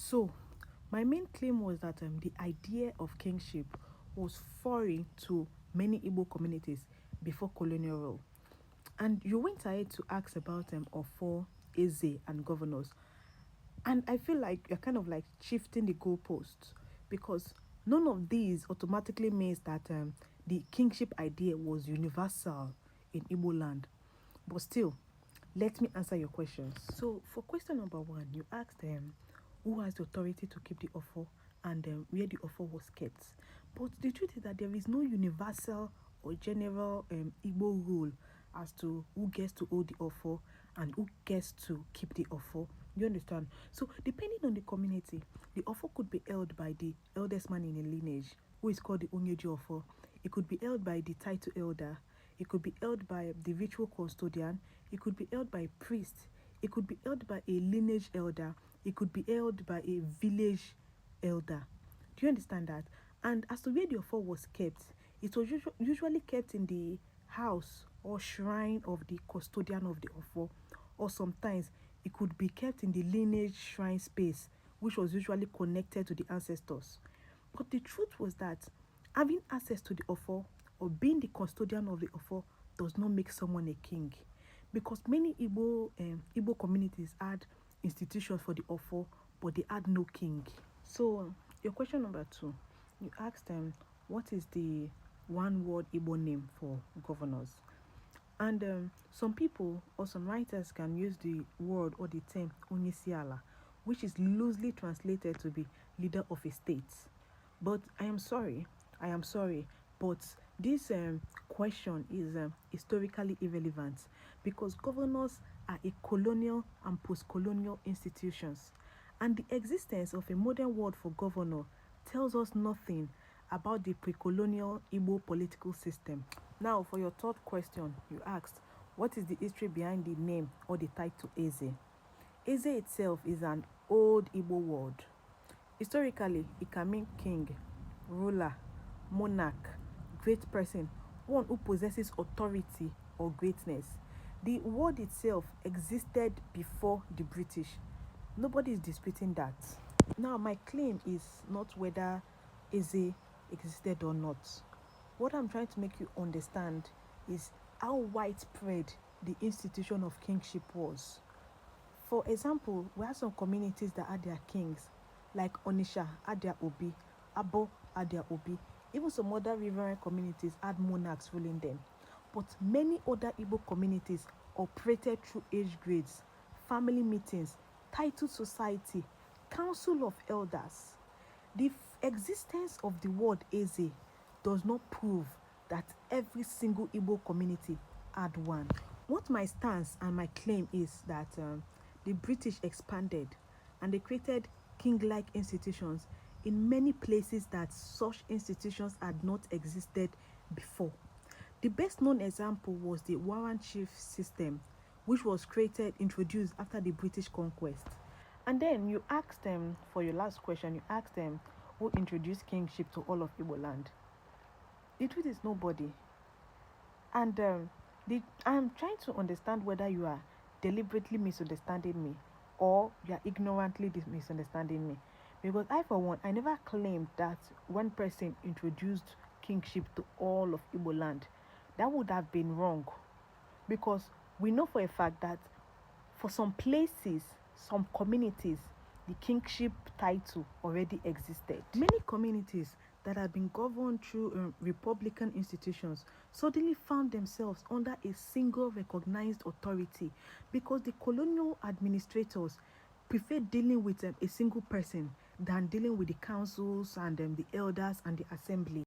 So, my main claim was that the idea of kingship was foreign to many Igbo communities before colonial rule. And you went ahead to ask about Ofo, Eze, and governors. And I feel like you're kind of like shifting the goalposts because none of these automatically means that the kingship idea was universal in Igbo land. But still, let me answer your questions. So, for question number one, you asked who has the authority to keep the offer and where the offer was kept. But the truth is that there is no universal or general Igbo rule as to who gets to hold the offer and who gets to keep the offer. You understand? So, depending on the community, the offer could be held by the eldest man in a lineage, who is called the Onyeji offer. It could be held by the title elder. It could be held by the ritual custodian. It could be held by a priest. It could be held by a lineage elder. It could be held by a village elder. Do you understand that? And as to where the offer was kept, it was usually kept in the house or shrine of the custodian of the offer, or sometimes it could be kept in the lineage shrine space, which was usually connected to the ancestors. But the truth was that having access to the offer or being the custodian of the offer does not make someone a king, because many Igbo communities had institutions for the offer, but they had no king. So your question number two, you asked them what is the one word Igbo name for governors, and some people or some writers can use the word or the term Onisiala, which is loosely translated to be leader of a state. But I am sorry, but this question is historically irrelevant because governors are a colonial and post-colonial institutions, and the existence of a modern word for governor tells us nothing about the pre-colonial Igbo political system. Now, for your third question, you asked, what is the history behind the name or the title Eze? Eze itself is an old Igbo word. Historically, it can mean king, ruler, monarch, great person, one who possesses authority or greatness. The word itself existed before the British. Nobody is disputing that. Now, my claim is not whether Eze existed or not. What I'm trying to make you understand is how widespread the institution of kingship was. For example, we have some communities that had their kings, like Onitsha had their Obi, Aboh had their Obi. Even some other riverine communities had monarchs ruling them. But many other Igbo communities operated through age grades, family meetings, titled society, council of elders. The existence of the word Eze does not prove that every single Igbo community had one. What my stance and my claim is that the British expanded and they created king-like institutions in many places that such institutions had not existed before. The best known example was the warrant chief system, which was introduced after the British conquest. And then you asked them, for your last question, you asked them who introduced kingship to all of Igboland. The truth is nobody. And I'm trying to understand whether you are deliberately misunderstanding me or you are ignorantly misunderstanding me. Because I, for one, I never claimed that one person introduced kingship to all of Igboland. That would have been wrong. Because we know for a fact that for some places, some communities, the kingship title already existed. Many communities that had been governed through republican institutions suddenly found themselves under a single recognized authority because the colonial administrators preferred dealing with a single person than dealing with the councils and the elders and the assembly.